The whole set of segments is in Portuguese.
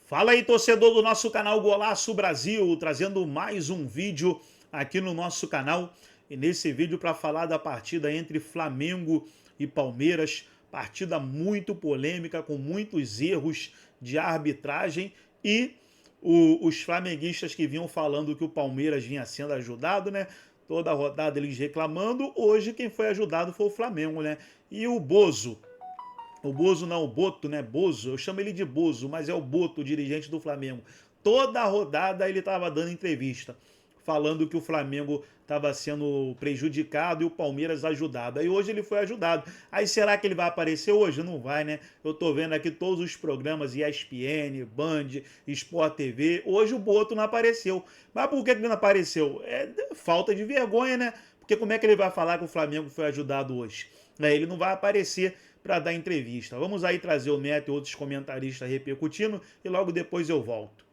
Fala aí, torcedor do nosso canal Golaço Brasil, trazendo mais um vídeo aqui no nosso canal. E nesse vídeo para falar da partida entre Flamengo e Palmeiras, partida muito polêmica, com muitos erros de arbitragem e os flamenguistas que vinham falando que o Palmeiras vinha sendo ajudado, né? Toda a rodada eles reclamando, hoje quem foi ajudado foi o Flamengo, né? E o Bozo não, o Boto, né? Bozo, eu chamo ele de Bozo, mas é o Boto, o dirigente do Flamengo. Toda a rodada ele estava dando entrevista, falando que o Flamengo estava sendo prejudicado e o Palmeiras ajudado. Aí hoje ele foi ajudado. Aí será que ele vai aparecer hoje? Não vai, né? Eu tô vendo aqui todos os programas, ESPN, Band, Sport TV. Hoje o Boto não apareceu. Mas por que ele não apareceu? É falta de vergonha, né? Porque como é que ele vai falar que o Flamengo foi ajudado hoje? Ele não vai aparecer para dar entrevista. Vamos aí trazer o Neto e outros comentaristas repercutindo e logo depois eu volto.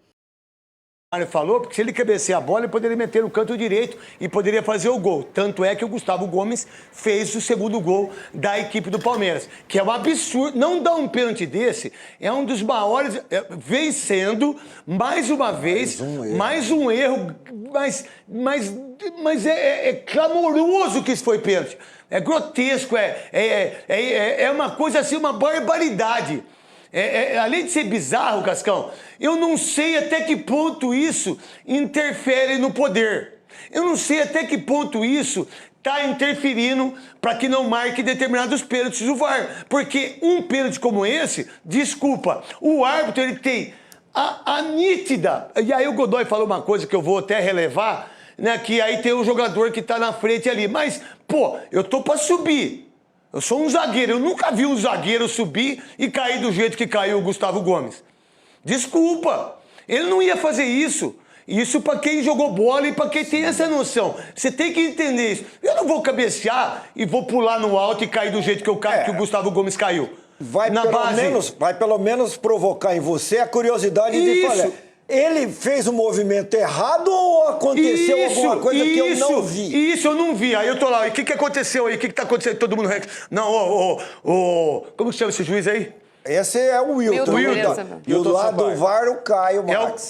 Ele falou, porque se ele cabecear a bola, ele poderia meter no canto direito e poderia fazer o gol. Tanto é que o Gustavo Gomes fez o segundo gol da equipe do Palmeiras, que é um absurdo. Não dar um pênalti desse é um dos maiores, vem sendo, mais uma vez, mais um erro, mas é clamoroso que isso foi pênalti. É grotesco, é uma coisa assim, uma barbaridade. Além de ser bizarro, Cascão, eu não sei até que ponto isso interfere no poder. Eu não sei até que ponto isso está interferindo para que não marque determinados pênaltis do VAR. Porque um pênalti como esse, desculpa, o árbitro ele tem a nítida... E aí o Godoy falou uma coisa que eu vou até relevar, né, que aí tem o jogador que está na frente ali. Mas, pô, eu tô para subir. Eu sou um zagueiro, eu nunca vi um zagueiro subir e cair do jeito que caiu o Gustavo Gomes. Desculpa, ele não ia fazer isso. Isso para quem jogou bola e para quem tem essa noção. Você tem que entender isso. Eu não vou cabecear e vou pular no alto e cair do jeito que o Gustavo Gomes caiu. Vai pelo menos provocar em você a curiosidade de falar. Ele fez um movimento errado ou aconteceu alguma coisa que eu não vi? Isso, eu não vi. Aí eu tô lá, e o que aconteceu aí? O que tá acontecendo? Todo mundo... Não, como se chama esse juiz aí? Esse é o Wilton. E do lado do VAR, o Caio Max.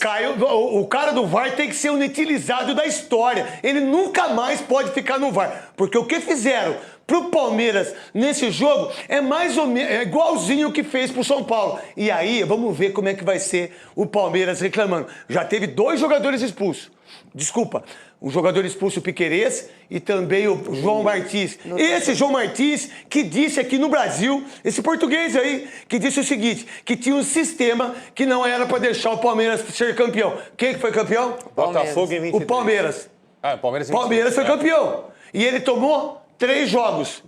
O cara do VAR tem que ser inutilizado da história. Ele nunca mais pode ficar no VAR. Porque o que fizeram pro Palmeiras nesse jogo é mais ou menos igualzinho o que fez pro São Paulo. E aí, vamos ver como é que vai ser o Palmeiras reclamando. Já teve 2 jogadores expulsos. Desculpa, o jogador expulso, o Piquerez, e também o João Martins. Esse João Martins que disse aqui no Brasil, esse português aí, que disse o seguinte, que tinha um sistema que não era para deixar o Palmeiras ser campeão. Quem que foi campeão? Botafogo em 23. O Palmeiras. Ah, o Palmeiras em 23. Palmeiras foi campeão. E ele tomou 3 jogos.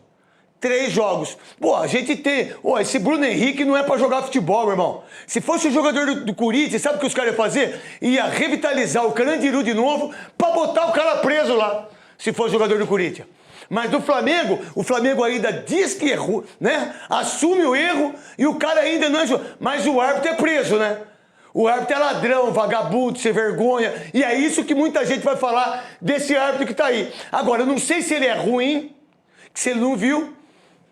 3 jogos. Pô, a gente tem... Pô, esse Bruno Henrique não é pra jogar futebol, meu irmão. Se fosse o jogador do Corinthians, sabe o que os caras iam fazer? Ia revitalizar o Carandiru de novo pra botar o cara preso lá. Se fosse jogador do Corinthians. Mas do Flamengo, o Flamengo ainda diz que errou, né? Assume o erro e o cara ainda não é... Mas o árbitro é preso, né? O árbitro é ladrão, vagabundo, sem vergonha. E é isso que muita gente vai falar desse árbitro que tá aí. Agora, eu não sei se ele é ruim, se ele não viu.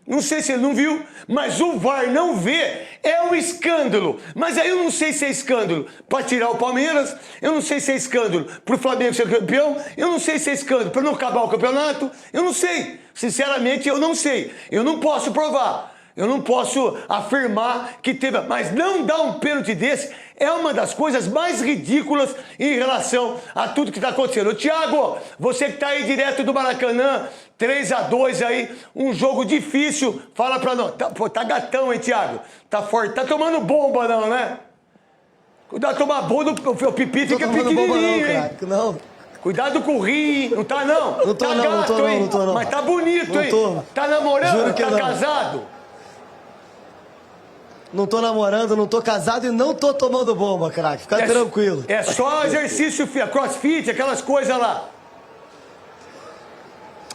Não sei se ele não viu, mas o VAR não vê é um escândalo. Mas aí eu não sei se é escândalo para tirar o Palmeiras, eu não sei se é escândalo para o Flamengo ser campeão, eu não sei se é escândalo para não acabar o campeonato, eu não sei. Sinceramente, eu não sei. Eu não posso provar. Eu não posso afirmar que teve... Mas não dar um pênalti desse é uma das coisas mais ridículas em relação a tudo que está acontecendo. Ô, Thiago, você que está aí direto do Maracanã, 3-2 aí, um jogo difícil. Fala pra nós. Tá gatão, hein, Thiago? Tá forte. Tá tomando bomba, não, né? Cuidado, tomar bomba, o pipi fica pequenininho, hein? Não. Cuidado com o rim, não tá não? Não tô tá não, gato, não tô hein? não, não tô não. Mas tá bonito, não hein? Tô. Tá namorando? Juro que tá não. casado? Não tô namorando, não tô casado e não tô tomando bomba, craque. Fica tranquilo. É só exercício, crossfit, aquelas coisas lá.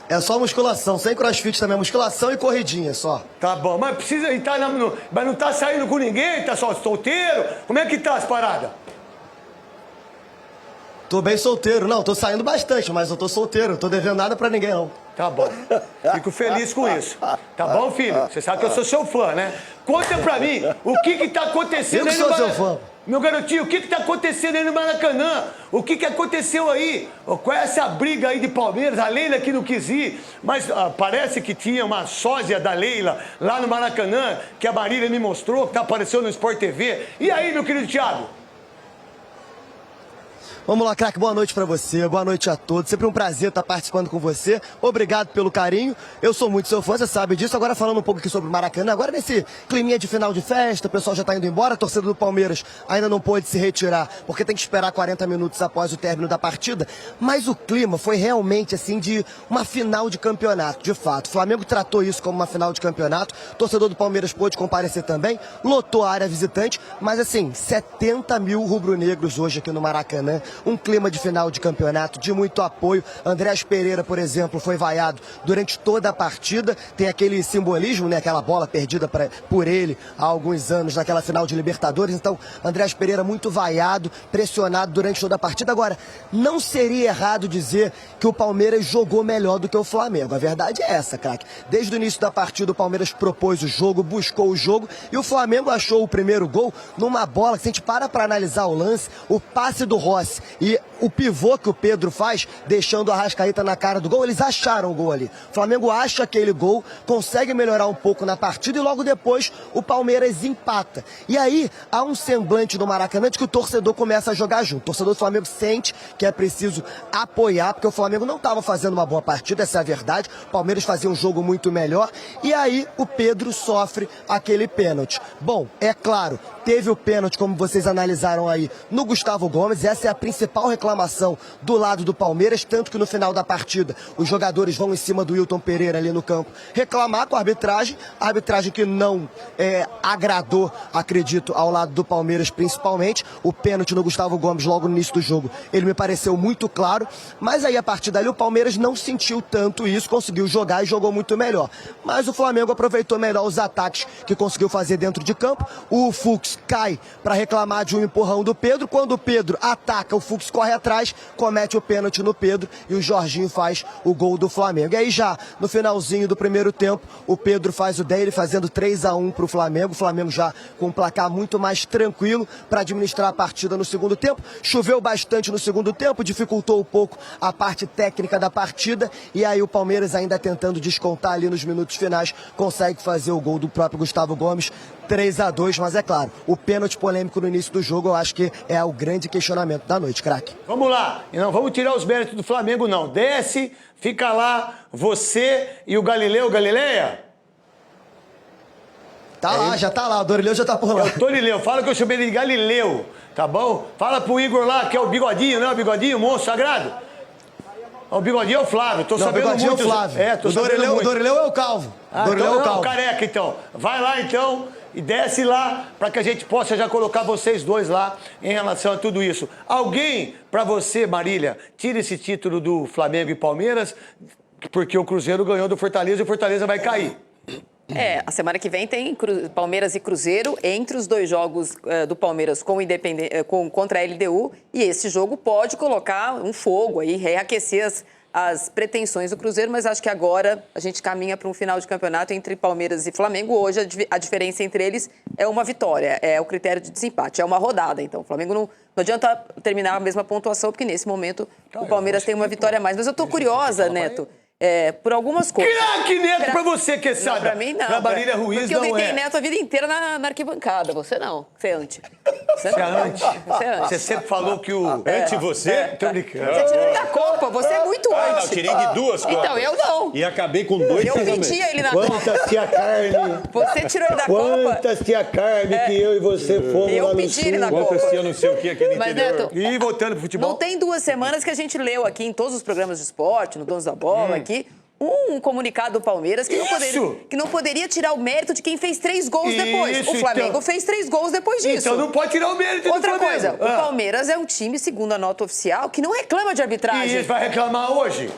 É só musculação, sem crossfit também. Musculação e corridinha só. Tá bom, mas precisa entrar mas não tá saindo com ninguém? Tá só solteiro? Como é que tá as paradas? Tô bem solteiro. Não, tô saindo bastante, mas eu tô solteiro. Não tô devendo nada pra ninguém, não. Tá bom. Fico feliz com isso. Tá bom, filho? Você sabe que eu sou seu fã, né? Conta pra mim o que tá acontecendo Eu que aí no sou seu Maracanã. fã. Meu garotinho, o que tá acontecendo aí no Maracanã? O que aconteceu aí? Qual é essa briga aí de Palmeiras? A Leila que não quis ir, mas parece que tinha uma sósia da Leila lá no Maracanã, que a Marília me mostrou, que tá aparecendo no Sport TV. E aí, meu querido Thiago? Vamos lá, craque, boa noite pra você, boa noite a todos. Sempre um prazer estar participando com você. Obrigado pelo carinho. Eu sou muito seu fã, você sabe disso. Agora falando um pouco aqui sobre o Maracanã, agora nesse climinha de final de festa, o pessoal já tá indo embora, a torcida do Palmeiras ainda não pôde se retirar, porque tem que esperar 40 minutos após o término da partida. Mas o clima foi realmente assim de uma final de campeonato, de fato. O Flamengo tratou isso como uma final de campeonato. O torcedor do Palmeiras pôde comparecer também, lotou a área visitante, mas assim, 70 mil rubro-negros hoje aqui no Maracanã. Um clima de final de campeonato, de muito apoio. Andreas Pereira, por exemplo, foi vaiado durante toda a partida. Tem aquele simbolismo, né? Aquela bola perdida por ele há alguns anos naquela final de Libertadores. Então, Andreas Pereira muito vaiado, pressionado durante toda a partida. Agora, não seria errado dizer que o Palmeiras jogou melhor do que o Flamengo. A verdade é essa, craque. Desde o início da partida, o Palmeiras propôs o jogo, buscou o jogo e o Flamengo achou o primeiro gol numa bola que, se a gente para analisar o lance, o passe do Rossi e o pivô que o Pedro faz, deixando a Arrascaeta na cara do gol, eles acharam o gol ali. O Flamengo acha aquele gol, consegue melhorar um pouco na partida e logo depois o Palmeiras empata. E aí há um semblante do Maracanã de que o torcedor começa a jogar junto. O torcedor do Flamengo sente que é preciso apoiar, porque o Flamengo não estava fazendo uma boa partida, essa é a verdade. O Palmeiras fazia um jogo muito melhor. E aí o Pedro sofre aquele pênalti. Bom, é claro, teve o pênalti, como vocês analisaram aí, no Gustavo Gomes. Essa é a principal reclamação do lado do Palmeiras, tanto que no final da partida os jogadores vão em cima do Wilton Pereira ali no campo reclamar com a arbitragem que não agradou, acredito, ao lado do Palmeiras principalmente. O pênalti no Gustavo Gomes logo no início do jogo, ele me pareceu muito claro, mas aí a partir dali o Palmeiras não sentiu tanto isso, conseguiu jogar e jogou muito melhor. Mas o Flamengo aproveitou melhor os ataques que conseguiu fazer dentro de campo. O Fux cai para reclamar de um empurrão do Pedro. Quando o Pedro ataca, o Fux corre atrás, comete o pênalti no Pedro e o Jorginho faz o gol do Flamengo. E aí já no finalzinho do primeiro tempo, o Pedro faz o dele, fazendo 3-1 para o Flamengo. O Flamengo já com um placar muito mais tranquilo para administrar a partida no segundo tempo. Choveu bastante no segundo tempo, dificultou um pouco a parte técnica da partida e aí o Palmeiras, ainda tentando descontar ali nos minutos finais, consegue fazer o gol do próprio Gustavo Gomes. 3-2, mas é claro, o pênalti polêmico no início do jogo eu acho que é o grande questionamento da noite, craque. Vamos lá, e não vamos tirar os méritos do Flamengo não. Desce, fica lá, você e o Galileia. Tá lá, já tá lá, o Dorileu já tá por lá. É o Dorileu, fala que eu chamei ele de Galileu, tá bom? Fala pro Igor lá, que é o Bigodinho, né? O Bigodinho, monstro sagrado. O Bigodinho é o Flávio, tô sabendo muito. O Bigodinho é o Flávio. Tô o Dorileu é o Calvo. Dorileu é o Calvo. Careca, então. Vai lá, então, e desce lá para que a gente possa já colocar vocês dois lá em relação a tudo isso. Alguém, para você, Marília, tira esse título do Flamengo e Palmeiras, porque o Cruzeiro ganhou do Fortaleza e o Fortaleza vai cair. A semana que vem tem Palmeiras e Cruzeiro entre os dois jogos do Palmeiras contra a LDU, e esse jogo pode colocar um fogo aí, reaquecer as pretensões do Cruzeiro, mas acho que agora a gente caminha para um final de campeonato entre Palmeiras e Flamengo. Hoje a diferença entre eles é uma vitória, é o critério de desempate, é uma rodada. Então o Flamengo não adianta terminar a mesma pontuação, porque nesse momento o Palmeiras tem uma vitória a mais. Mas eu tô curiosa, Neto, por algumas coisas. Craque, Neto, pra você que sabe. Pra mim, não. Pra Marília Ruiz, porque não eu deitei Neto a vida inteira na arquibancada. Você não. Você é anti. Você é anti. Você sempre falou que o... Anti você? Tô brincando. Você tirou ele da Copa. Você é muito anti. Não, tirei de 2 Copas. Então, eu não. E acabei com 2 Eu pedi ele na Copa. Quantas tia Carne? Você tirou ele da Copa. Quantas tia Carne que eu e você fomos Eu lá no pedi ele na sul. Copa. Quantas tia não sei o que aqui no Mas, interior. Neto, E voltando pro futebol. não tem 2 semanas que a gente leu aqui em todos os programas de esporte, no Donos da Bola, aqui, um comunicado do Palmeiras que não poderia tirar o mérito de quem fez 3 gols depois. O Flamengo fez 3 gols depois disso. Então não pode tirar o mérito Outra do Flamengo. coisa, o Palmeiras é um time, segundo a nota oficial, que não reclama de arbitragem. E ele vai reclamar hoje?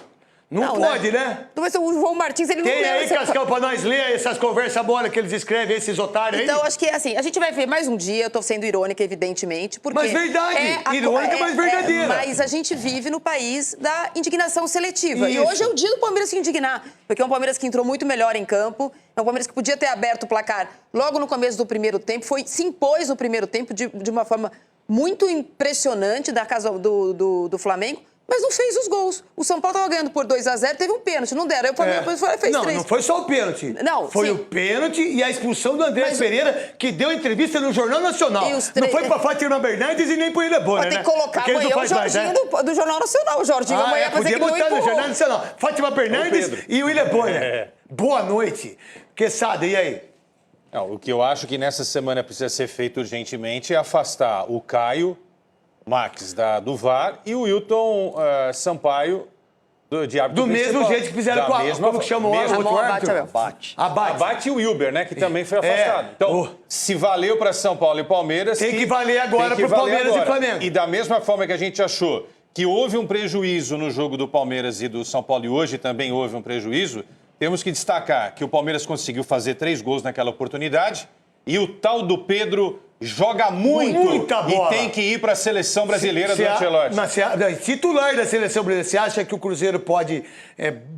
Não pode, né? Mas o João Martins, ele não Tem leu aí, essa- Cascal, pra nós ler essas conversas bolas que eles escrevem, esses otários aí? Então, acho que assim, a gente vai ver mais um dia, eu tô sendo irônica, evidentemente, porque... Mas verdade, irônica, mas verdadeira. Mas a gente vive no país da indignação seletiva. E Isso. hoje é o dia do Palmeiras se indignar, porque é um Palmeiras que entrou muito melhor em campo, é um Palmeiras que podia ter aberto o placar logo no começo do primeiro tempo, se impôs no primeiro tempo de uma forma muito impressionante da casa do Flamengo, mas não fez os gols. O São Paulo estava ganhando por 2-0, teve um pênalti, não deram. Aí o Palmeiras depois fez 3. Não foi só o pênalti. Não, foi sim. o pênalti e a expulsão do André Pereira, que deu entrevista no Jornal Nacional. E os Não foi pra Fátima Bernardes e nem pro Ilebona, Mas né? tem que colocar Porque eles amanhã não o fazem mais, Jorginho né? do Jornal Nacional. O Jorginho amanhã vai podia que não botar no empurrou. Jornal Nacional. Fátima Bernardes Pedro. e o Ilebona. Boa noite. Quesada, e aí? Não, o que eu acho que nessa semana precisa ser feito urgentemente é afastar o Caio Max do VAR e o Wilton Sampaio de árbitro Do mesmo principal. jeito que fizeram com a... Como que chama o mesma- outro árbitro? Abate. Abate. e o Wilber, né? Que também foi afastado. É. Então, se valeu para São Paulo e Palmeiras... Tem que valer agora pro Palmeiras e Flamengo. E da mesma forma que a gente achou que houve um prejuízo no jogo do Palmeiras e do São Paulo, e hoje também houve um prejuízo, temos que destacar que o Palmeiras conseguiu fazer 3 gols naquela oportunidade e o tal do Pedro joga Muita bola. e tem que ir para a seleção brasileira do Ancelotti. Mas titular da seleção brasileira, você acha que o Cruzeiro pode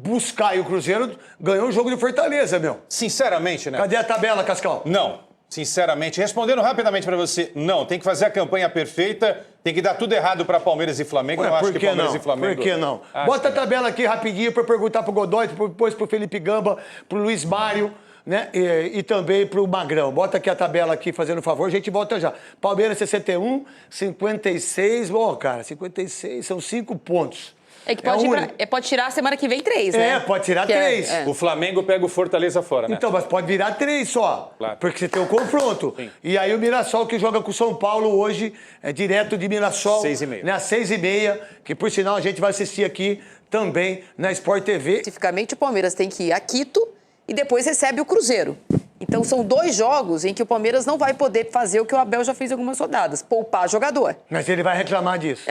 buscar? E o Cruzeiro ganhou o jogo de Fortaleza, meu. Sinceramente, né? Cadê a tabela, Cascal? Não. Sinceramente, respondendo rapidamente para você, não. Tem que fazer a campanha perfeita, tem que dar tudo errado para Palmeiras e Flamengo. Eu não acho que Palmeiras e Flamengo... Por que não? Bota a tabela aqui rapidinho para perguntar pro Godoy, depois pro Felipe Gamba, pro Luiz Mário, né? E também pro Magrão. Bota aqui a tabela aqui, fazendo favor, a gente volta já. Palmeiras 61, 56, cara, 56, são 5 pontos. É que pode tirar a semana que vem 3, né? Pode tirar Que 3. O Flamengo pega o Fortaleza fora, né? Então, mas pode virar 3 só. Claro. Porque você tem o confronto. Sim. E aí o Mirassol que joga com o São Paulo hoje, é direto de Mirassol. 6h30. Né, às 6h30, que por sinal a gente vai assistir aqui também na Sport TV. Especificamente, o Palmeiras tem que ir a Quito e depois recebe o Cruzeiro. Então, são 2 jogos em que o Palmeiras não vai poder fazer o que o Abel já fez em algumas rodadas, poupar jogador. Mas ele vai reclamar disso.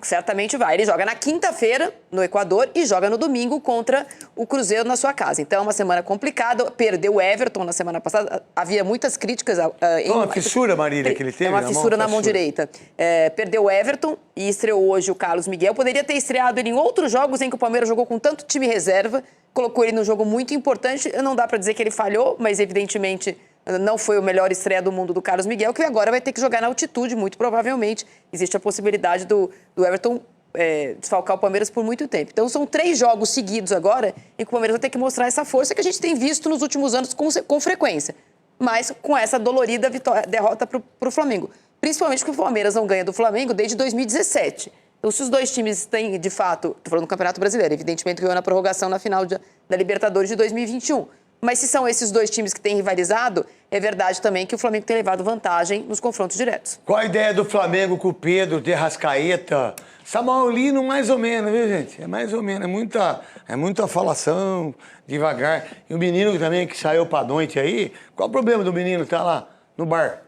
Certamente vai. Ele joga na quinta-feira no Equador e joga no domingo contra o Cruzeiro na sua casa. Então, é uma semana complicada. Perdeu o Everton na semana passada. Havia muitas críticas. Uma fissura, Marília, que ele teve. É uma fissura na mão direita. Perdeu o Everton e estreou hoje o Carlos Miguel. Poderia ter estreado ele em outros jogos em que o Palmeiras jogou com tanto time reserva. Colocou ele num jogo muito importante. Não dá para dizer que ele falhou, mas evidentemente não foi o melhor estreia do mundo do Carlos Miguel, que agora vai ter que jogar na altitude, muito provavelmente. Existe a possibilidade do Everton desfalcar o Palmeiras por muito tempo. Então são 3 jogos seguidos agora em que o Palmeiras vai ter que mostrar essa força que a gente tem visto nos últimos anos com frequência. Mas com essa dolorida derrota para o Flamengo. Principalmente porque o Palmeiras não ganha do Flamengo desde 2017. Então, se os 2 times têm, de fato, estou falando do Campeonato Brasileiro, evidentemente ganhou na prorrogação na final da Libertadores de 2021. Mas se são esses 2 times que têm rivalizado, é verdade também que o Flamengo tem levado vantagem nos confrontos diretos. Qual a ideia do Flamengo com o Pedro, de Arrascaeta? Samaulino, mais ou menos, viu, gente? É mais ou menos, é muita falação, devagar. E o menino também que saiu pra noite aí, qual o problema do menino que tá lá no bar?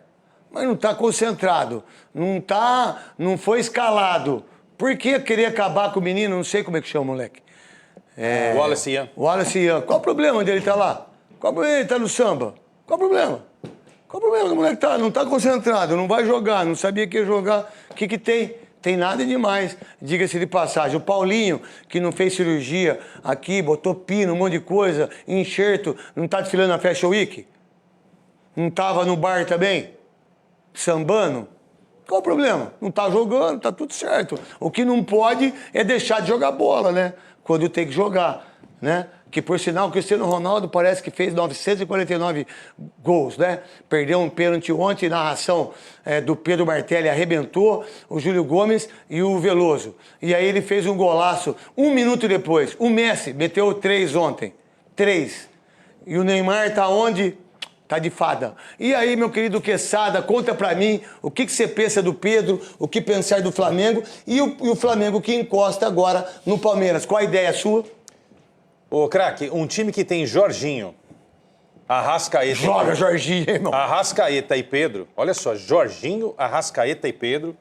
Mas não tá concentrado, não foi escalado. Por que querer acabar com o menino? Não sei como é que chama o moleque. Wallace Ian. Wallace Ian. Qual o problema dele estar lá? Qual o problema dele estar no samba? Qual o problema? Qual o problema do moleque não tá concentrado, não vai jogar, não sabia que ia jogar. O que tem? Tem nada demais, diga-se de passagem. O Paulinho, que não fez cirurgia aqui, botou pino, um monte de coisa, enxerto, não tá desfilando na Fashion Week? Não tava no bar também? Sambando? Qual o problema? Não tá jogando, tá tudo certo. O que não pode é deixar de jogar bola, né? Quando tem que jogar, né? Que, por sinal, o Cristiano Ronaldo parece que fez 949 gols, né? Perdeu um pênalti ontem, narração do Pedro Martelli arrebentou, o Júlio Gomes e o Veloso. E aí ele fez um golaço 1 minuto depois. O Messi meteu 3 ontem. 3. E o Neymar tá onde? Tá de fada. E aí, meu querido Quesada, conta pra mim o que você pensa do Pedro, o que pensar do Flamengo e o Flamengo que encosta agora no Palmeiras. Qual a ideia sua? Ô, craque, um time que tem Jorginho, Arrascaeta... Joga, Jorginho, irmão. Arrascaeta e Pedro. Olha só, Jorginho, Arrascaeta e Pedro.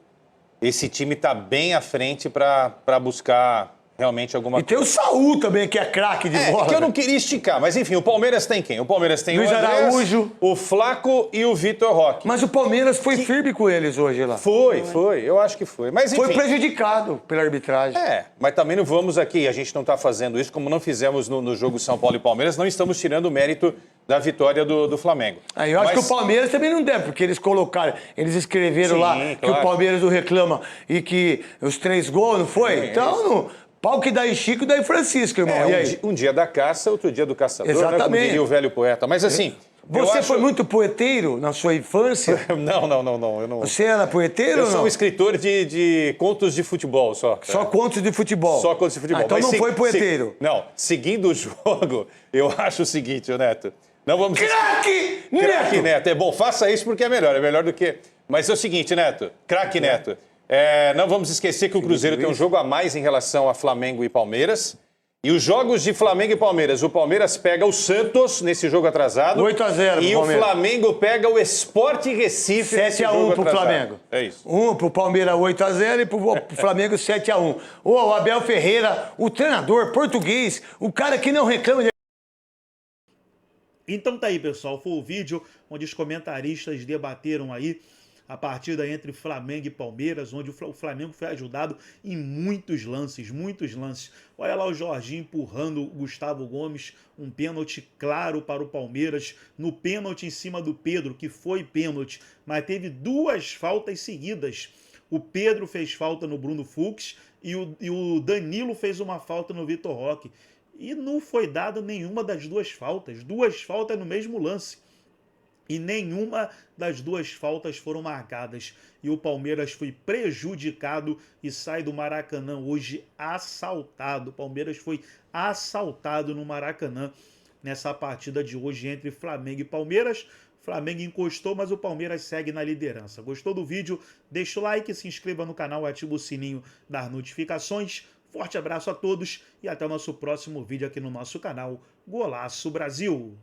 Esse time tá bem à frente para buscar realmente alguma E tem o coisa. Saul também, que é craque de bola. Que eu não queria esticar, mas enfim, o Palmeiras tem quem? O Palmeiras tem Luiz o Andrés, Araújo. o Flaco e o Vitor Roque. Mas o Palmeiras foi firme com eles hoje lá. Foi, eu acho que foi. Mas enfim. Foi prejudicado pela arbitragem. Mas também não vamos aqui, a gente não está fazendo isso, como não fizemos no jogo São Paulo e Palmeiras, não estamos tirando o mérito da vitória do Flamengo. Aí eu acho que o Palmeiras também não deve, porque eles colocaram, eles escreveram Sim, lá claro. que o Palmeiras não reclama e que os 3 gols, não foi? Então, não, pau que dá em Chico, dá em Francisco, irmão. E aí? Um dia da caça, outro dia do caçador, né, como Exatamente. diria o velho poeta. Mas assim... Você foi muito poeteiro na sua infância? Não, eu não... Você era poeteiro Eu ou não? sou um escritor de contos de futebol só. Cara. Só contos de futebol? Só contos de futebol. Então Mas não foi poeteiro? Não, seguindo o jogo, eu acho o seguinte, Neto. Não vamos... Craque Neto! Craque Neto. É bom, faça isso porque é melhor do que... Mas é o seguinte, Neto, craque Neto, não vamos esquecer que o Cruzeiro tem um jogo a mais em relação a Flamengo e Palmeiras. E os jogos de Flamengo e Palmeiras, o Palmeiras pega o Santos nesse jogo atrasado. 8-0 E pro o Palmeiras. Flamengo pega o Sport Recife nesse 7-1 jogo pro atrasado. Flamengo. É isso. Um pro Palmeiras 8-0 e pro Flamengo 7-1. O Abel Ferreira, o treinador português, o cara que não reclama de... Então tá aí, pessoal, foi o vídeo onde os comentaristas debateram aí a partida entre Flamengo e Palmeiras, onde o Flamengo foi ajudado em muitos lances, muitos lances. Olha lá o Jorginho empurrando o Gustavo Gomes, um pênalti claro para o Palmeiras, no pênalti em cima do Pedro, que foi pênalti, mas teve 2 faltas seguidas. O Pedro fez falta no Bruno Fux e o Danilo fez uma falta no Vitor Roque. E não foi dada nenhuma das 2 faltas. 2 faltas no mesmo lance. E nenhuma das 2 faltas foram marcadas. E o Palmeiras foi prejudicado e sai do Maracanã hoje assaltado. O Palmeiras foi assaltado no Maracanã nessa partida de hoje entre Flamengo e Palmeiras. Flamengo encostou, mas o Palmeiras segue na liderança. Gostou do vídeo? Deixa o like, se inscreva no canal, ativa o sininho das notificações. Forte abraço a todos e até o nosso próximo vídeo aqui no nosso canal Golaço Brasil.